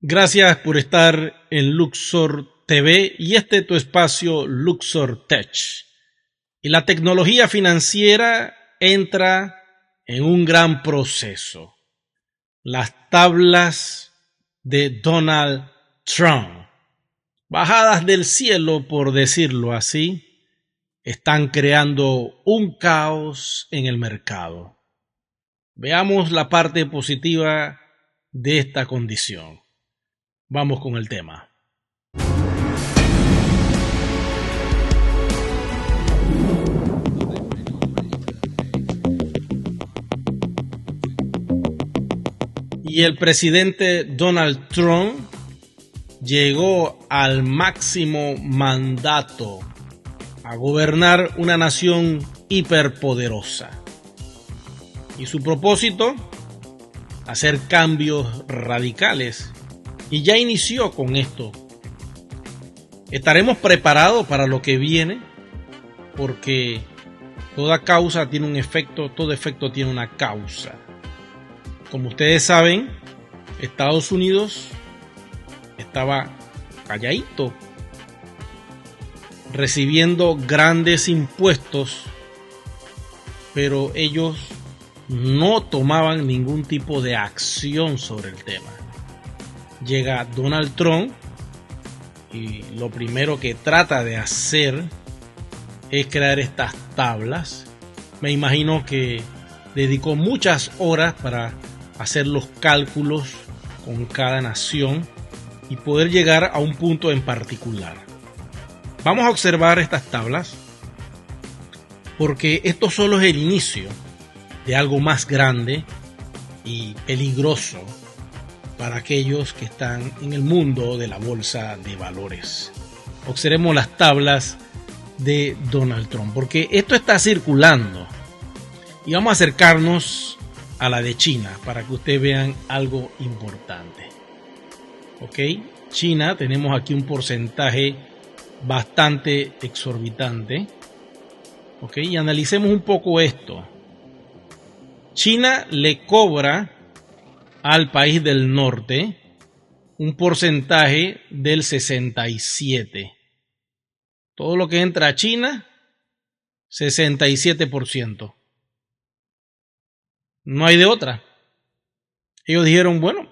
Gracias por estar en Luxor TV y este es tu espacio Luxor Tech. Y la tecnología financiera entra en un gran proceso. Las tablas de Donald Trump, bajadas del cielo por decirlo así, están creando un caos en el mercado. Veamos la parte positiva de esta condición. Vamos con el tema. Y el presidente Donald Trump llegó al máximo mandato a gobernar una nación hiperpoderosa. Y su propósito, hacer cambios radicales. Y ya inició con esto. ¿Estaremos preparados para lo que viene? Porque toda causa tiene un efecto, todo efecto tiene una causa. Como ustedes saben, Estados Unidos estaba calladito, recibiendo grandes impuestos, pero ellos no tomaban ningún tipo de acción sobre el tema. Llega Donald Trump y lo primero que trata de hacer es crear estas tablas. Me imagino que dedicó muchas horas para hacer los cálculos con cada nación y poder llegar a un punto en particular. Vamos a observar estas tablas porque esto solo es el inicio de algo más grande y peligroso para aquellos que están en el mundo de la bolsa de valores. Observemos las tablas de Donald Trump, porque esto está circulando. Y vamos a acercarnos a la de China para que ustedes vean algo importante. Ok, China, tenemos aquí un porcentaje bastante exorbitante. Ok, y analicemos un poco esto. China le cobra al país del norte un porcentaje del 67%. Todo lo que entra a China, 67%. No hay de otra. Ellos dijeron, bueno,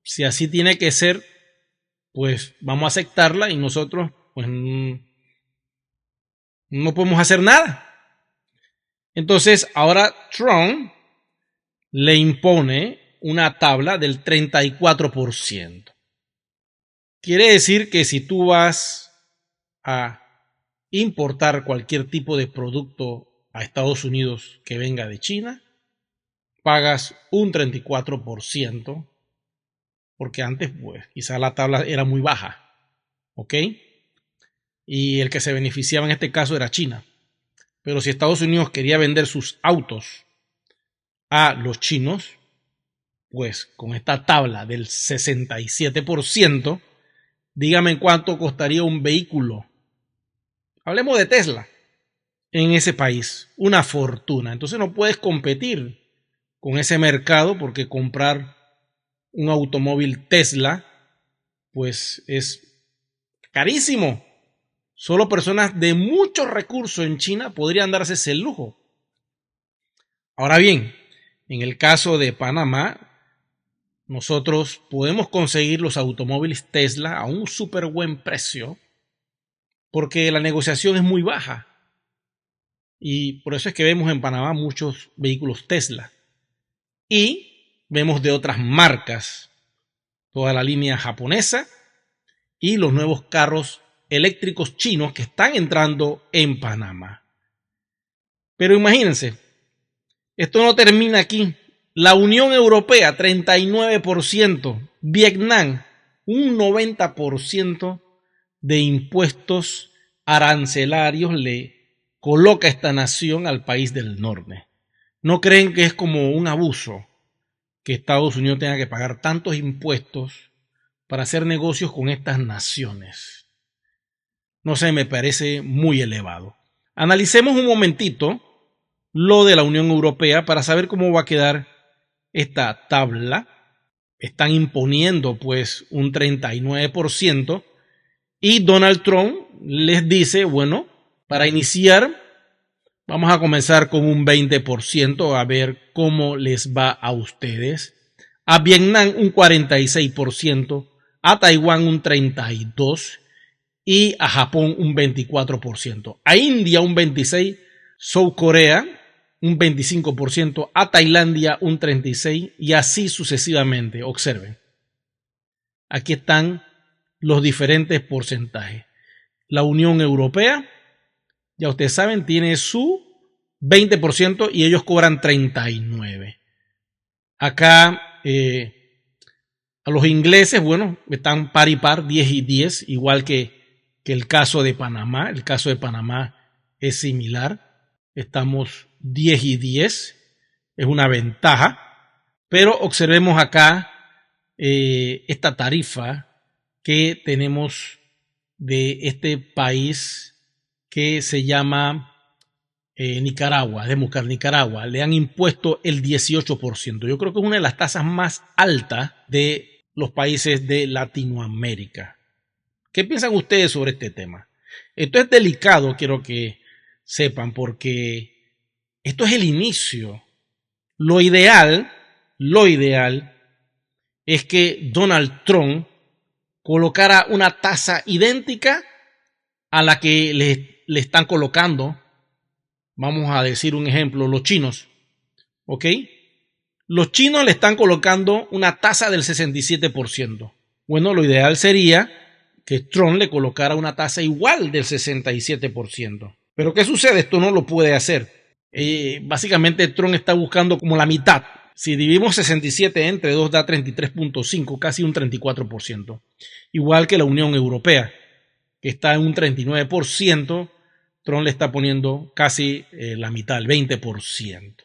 si así tiene que ser, pues vamos a aceptarla y nosotros pues no podemos hacer nada. Entonces ahora Trump le impone una tabla del 34%. Quiere decir que si tú vas a importar cualquier tipo de producto a Estados Unidos que venga de China, pagas un 34%, porque antes pues quizás la tabla era muy baja, ¿ok? Y el que se beneficiaba en este caso era China. Pero si Estados Unidos quería vender sus autos a los chinos, pues con esta tabla del 67%, dígame cuánto costaría un vehículo. Hablemos de Tesla en ese país, una fortuna. Entonces no puedes competir con ese mercado porque comprar un automóvil Tesla pues es carísimo. Solo personas de muchos recursos en China podrían darse ese lujo. Ahora bien, en el caso de Panamá, nosotros podemos conseguir los automóviles Tesla a un súper buen precio porque la negociación es muy baja. Y por eso es que vemos en Panamá muchos vehículos Tesla. Y vemos de otras marcas, toda la línea japonesa y los nuevos carros eléctricos chinos que están entrando en Panamá. Pero imagínense, esto no termina aquí. La Unión Europea, 39%. Vietnam, un 90% de impuestos arancelarios le coloca esta nación al país del norte. ¿No creen que es como un abuso que Estados Unidos tenga que pagar tantos impuestos para hacer negocios con estas naciones? No sé, me parece muy elevado. Analicemos un momentito lo de la Unión Europea para saber cómo va a quedar esta tabla. están imponiendo pues un 39% y Donald Trump les dice, bueno, para iniciar vamos a comenzar con un 20% a ver cómo les va a ustedes. A Vietnam un 46%, a Taiwán un 32% y a Japón un 24%. A India un 26%, South Corea un 25%, a Tailandia un 36% y así sucesivamente. Observen. Aquí están los diferentes porcentajes. La Unión Europea, ya ustedes saben, tiene su 20% y ellos cobran 39%. Acá a los ingleses, bueno, están par y par, 10 y 10, igual que el caso de Panamá. El caso de Panamá es similar. Estamos 10 y 10, es una ventaja. Pero observemos acá esta tarifa que tenemos de este país que se llama Nicaragua, Nicaragua. Le han impuesto el 18%. Yo creo que es una de las tasas más altas de los países de Latinoamérica. ¿Qué piensan ustedes sobre este tema? Esto es delicado, quiero que sepan, porque esto es el inicio. Lo ideal es que Donald Trump colocara una tasa idéntica a la que le están colocando, vamos a decir un ejemplo, los chinos. ¿Ok? Los chinos le están colocando una tasa del 67%. Bueno, lo ideal sería que Trump le colocara una tasa igual del 67%. Pero ¿qué sucede? Esto no lo puede hacer. Básicamente Trump está buscando como la mitad. Si dividimos 67 entre 2 da 33.5, casi un 34%. Igual que la Unión Europea, que está en un 39%, Trump le está poniendo casi la mitad, el 20%.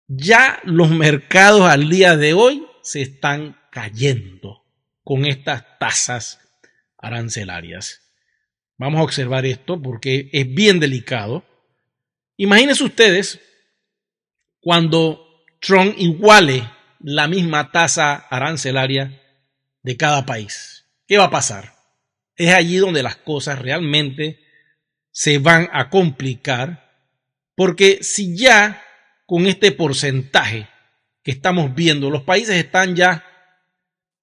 Ya los mercados al día de hoy se están cayendo con estas tasas arancelarias. Vamos a observar esto porque es bien delicado. Imagínense ustedes cuando Trump iguale la misma tasa arancelaria de cada país. ¿Qué va a pasar? Es allí donde las cosas realmente se van a complicar, porque si ya con este porcentaje que estamos viendo, los países están ya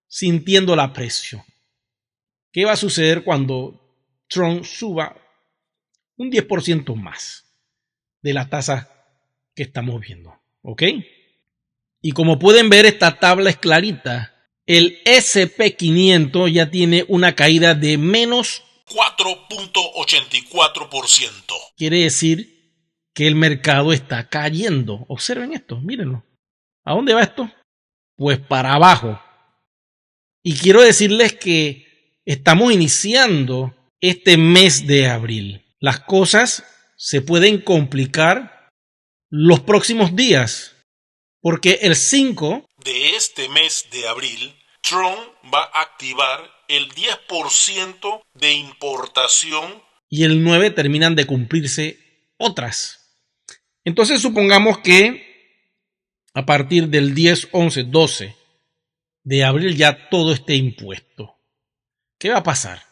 sintiendo la presión. ¿Qué va a suceder cuando Trump suba un 10% más de la tasa que estamos viendo? ¿Ok? Y como pueden ver, esta tabla es clarita. El SP500 ya tiene una caída de menos 4.84%. Quiere decir que el mercado está cayendo. Observen esto, mírenlo. ¿A dónde va esto? Pues para abajo. Y quiero decirles que estamos iniciando este mes de abril. Las cosas se pueden complicar los próximos días, porque el 5 de este mes de abril, Trump va a activar el 10% de importación y el 9 terminan de cumplirse otras. Entonces supongamos que a partir del 10, 11, 12 de abril ya todo esté impuesto. ¿Qué va a pasar?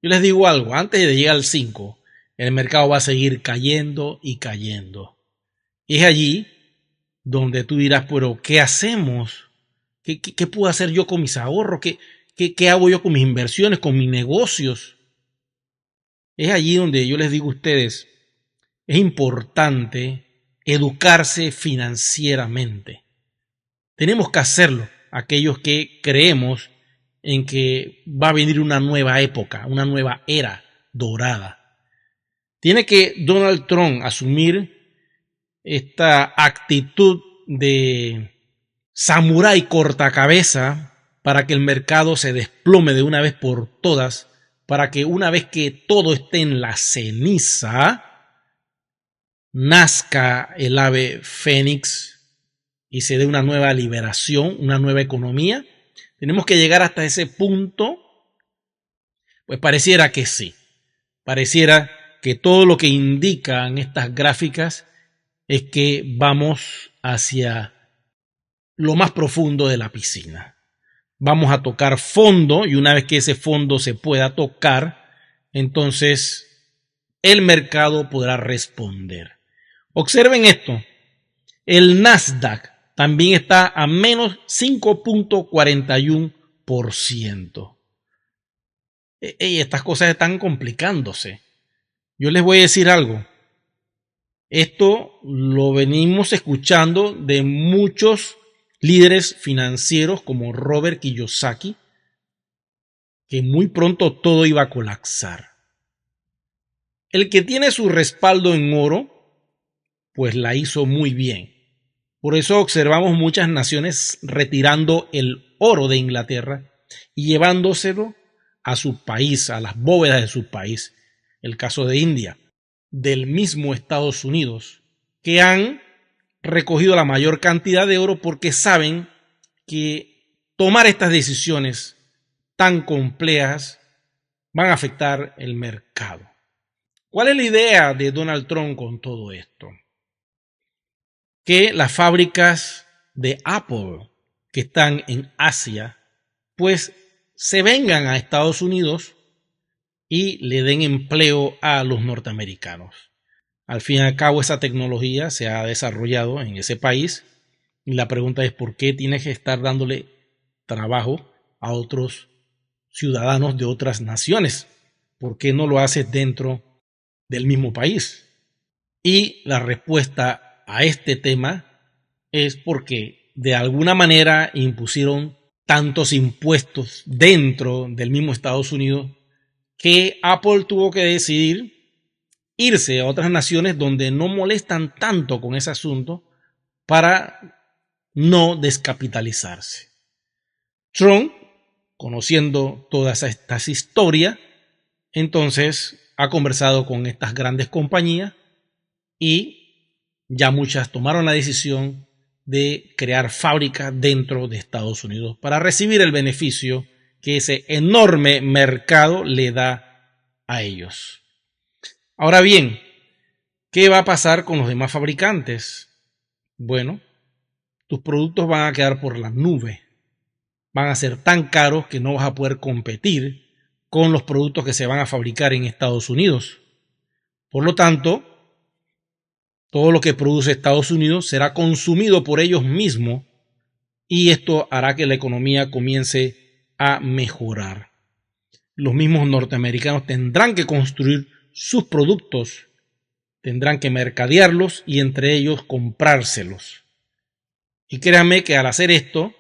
Yo les digo algo, antes de llegar al 5, el mercado va a seguir cayendo y cayendo. Y es allí donde tú dirás, pero ¿qué hacemos? ¿Qué puedo hacer yo con mis ahorros? ¿Qué hago yo con mis inversiones, con mis negocios? Es allí donde yo les digo a ustedes, es importante educarse financieramente. Tenemos que hacerlo, aquellos que creemos en que va a venir una nueva época, una nueva era dorada. Tiene que Donald Trump asumir esta actitud de samurái cortacabeza para que el mercado se desplome de una vez por todas, para que una vez que todo esté en la ceniza, nazca el ave fénix y se dé una nueva liberación, una nueva economía. Tenemos que llegar hasta ese punto. Pues pareciera que sí, pareciera que todo lo que indican estas gráficas es que vamos hacia lo más profundo de la piscina. Vamos a tocar fondo y una vez que ese fondo se pueda tocar, entonces el mercado podrá responder. Observen esto. El Nasdaq también está a menos 5.41%. Estas cosas están complicándose. Yo les voy a decir algo. Esto lo venimos escuchando de muchos líderes financieros como Robert Kiyosaki, que muy pronto todo iba a colapsar. El que tiene su respaldo en oro, pues la hizo muy bien. Por eso observamos muchas naciones retirando el oro de Inglaterra y llevándoselo a su país, a las bóvedas de su país. El caso de India, del mismo Estados Unidos, que han recogido la mayor cantidad de oro porque saben que tomar estas decisiones tan complejas van a afectar el mercado. ¿Cuál es la idea de Donald Trump con todo esto? Que las fábricas de Apple que están en Asia, pues se vengan a Estados Unidos y le den empleo a los norteamericanos. Al fin y al cabo, esa tecnología se ha desarrollado en ese país y la pregunta es ¿por qué tienes que estar dándole trabajo a otros ciudadanos de otras naciones? ¿Por qué no lo haces dentro del mismo país? Y la respuesta a este tema es porque de alguna manera impusieron tantos impuestos dentro del mismo Estados Unidos que Apple tuvo que decidir irse a otras naciones donde no molestan tanto con ese asunto para no descapitalizarse. Trump, conociendo todas estas historias, entonces ha conversado con estas grandes compañías y ya muchas tomaron la decisión de crear fábricas dentro de Estados Unidos para recibir el beneficio que ese enorme mercado le da a ellos. Ahora bien, ¿qué va a pasar con los demás fabricantes? Bueno, tus productos van a quedar por la nube. Van a ser tan caros que no vas a poder competir con los productos que se van a fabricar en Estados Unidos. Por lo tanto, todo lo que produce Estados Unidos será consumido por ellos mismos y esto hará que la economía comience a mejorar. Los mismos norteamericanos tendrán que construir sus productos, tendrán que mercadearlos y entre ellos comprárselos. Y créanme que al hacer esto,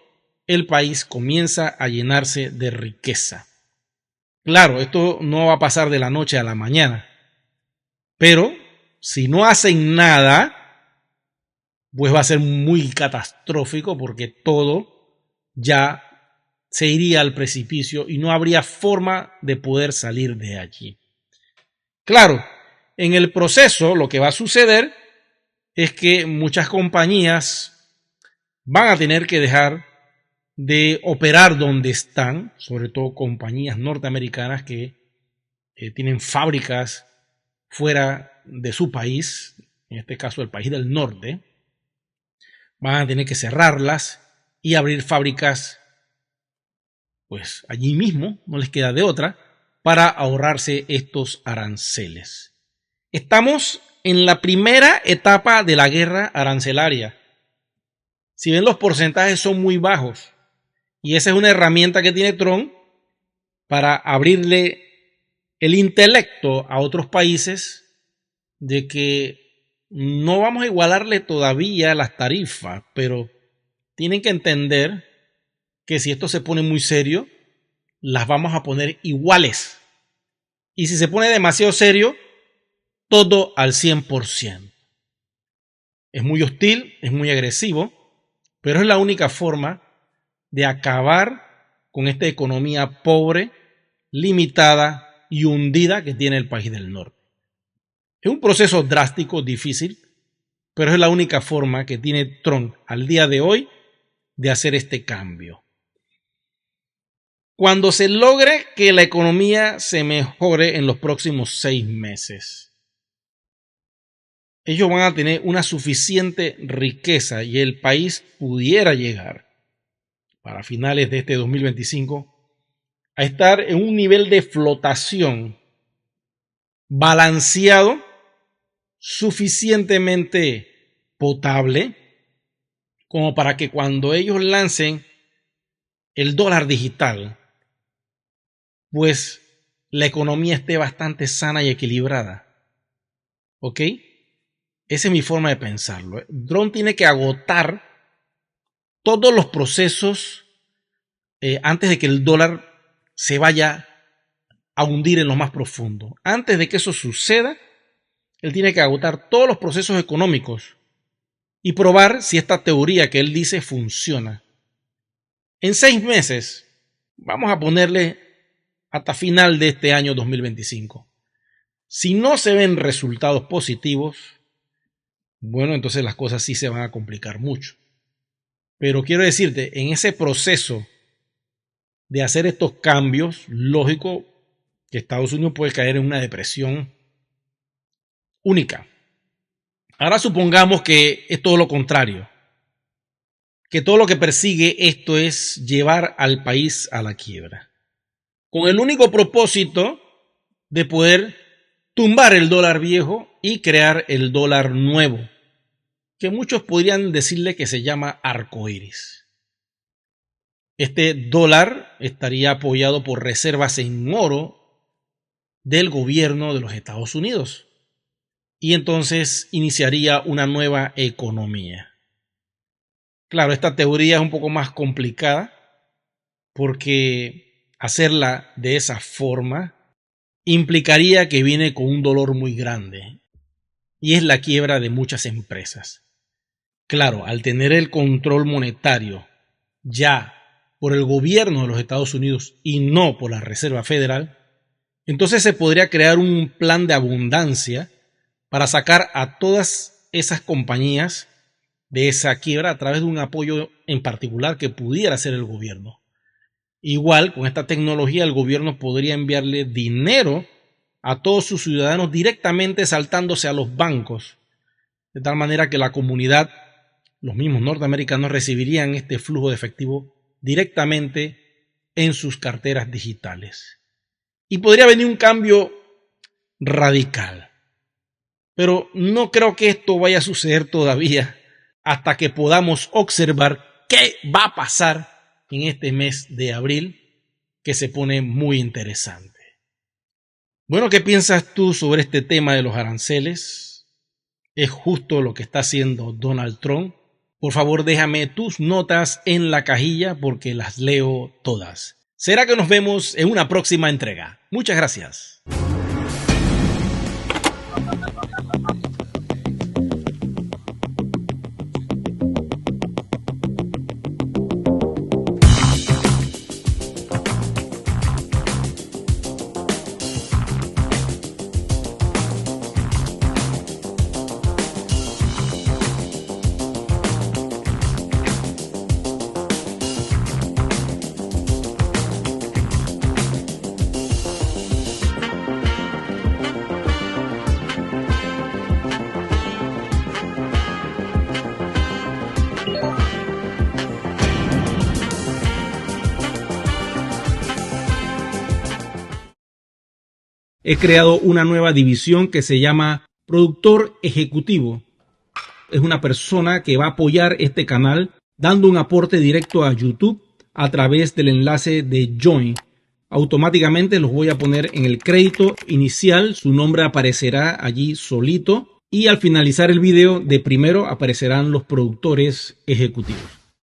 el país comienza a llenarse de riqueza. Claro, esto no va a pasar de la noche a la mañana, pero si no hacen nada, pues va a ser muy catastrófico porque todo ya se iría al precipicio y no habría forma de poder salir de allí. Claro, en el proceso lo que va a suceder es que muchas compañías van a tener que dejar de operar donde están, sobre todo compañías norteamericanas que tienen fábricas fuera de su país, en este caso el país del norte, van a tener que cerrarlas y abrir fábricas pues allí mismo, no les queda de otra, para ahorrarse estos aranceles. Estamos en la primera etapa de la guerra arancelaria. Si ven, los porcentajes son muy bajos y esa es una herramienta que tiene Trump para abrirle el intelecto a otros países de que no vamos a igualarle todavía las tarifas, pero tienen que entender que si esto se pone muy serio, las vamos a poner iguales. Y si se pone demasiado serio, todo al 100%. Es muy hostil, es muy agresivo, pero es la única forma de acabar con esta economía pobre, limitada y hundida que tiene el país del norte. Es un proceso drástico, difícil, pero es la única forma que tiene Trump al día de hoy de hacer este cambio. Cuando se logre que la economía se mejore en los próximos 6 meses, ellos van a tener una suficiente riqueza y el país pudiera llegar para finales de este 2025 a estar en un nivel de flotación balanceado, suficientemente potable, como para que cuando ellos lancen el dólar digital, pues la economía esté bastante sana y equilibrada. ¿Ok? Esa es mi forma de pensarlo. Trump tiene que agotar todos los procesos antes de que el dólar se vaya a hundir en lo más profundo. Antes de que eso suceda, él tiene que agotar todos los procesos económicos y probar si esta teoría que él dice funciona. En 6 meses, vamos a ponerle hasta final de este año 2025. Si no se ven resultados positivos, bueno, entonces las cosas sí se van a complicar mucho. Pero quiero decirte, en ese proceso de hacer estos cambios, lógico que Estados Unidos puede caer en una depresión única. Ahora supongamos que es todo lo contrario, que todo lo que persigue esto es llevar al país a la quiebra, con el único propósito de poder tumbar el dólar viejo y crear el dólar nuevo, que muchos podrían decirle que se llama arcoíris. Este dólar estaría apoyado por reservas en oro del gobierno de los Estados Unidos y entonces iniciaría una nueva economía. Claro, esta teoría es un poco más complicada porque hacerla de esa forma implicaría que viene con un dolor muy grande y es la quiebra de muchas empresas. Claro, al tener el control monetario ya por el gobierno de los Estados Unidos y no por la Reserva Federal, entonces se podría crear un plan de abundancia para sacar a todas esas compañías de esa quiebra a través de un apoyo en particular que pudiera hacer el gobierno. Igual, con esta tecnología, el gobierno podría enviarle dinero a todos sus ciudadanos directamente saltándose a los bancos, de tal manera que la comunidad, los mismos norteamericanos, recibirían este flujo de efectivo directamente en sus carteras digitales. Y podría venir un cambio radical. Pero no creo que esto vaya a suceder todavía hasta que podamos observar qué va a pasar en este mes de abril, que se pone muy interesante. Bueno, ¿qué piensas tú sobre este tema de los aranceles? ¿Es justo lo que está haciendo Donald Trump? Por favor, déjame tus notas en la cajilla porque las leo todas. ¿Será que nos vemos en una próxima entrega? Muchas gracias. He creado una nueva división que se llama Productor Ejecutivo. Es una persona que va a apoyar este canal dando un aporte directo a YouTube a través del enlace de Join. Automáticamente los voy a poner en el crédito inicial, su nombre aparecerá allí solito y al finalizar el video de primero aparecerán los productores ejecutivos.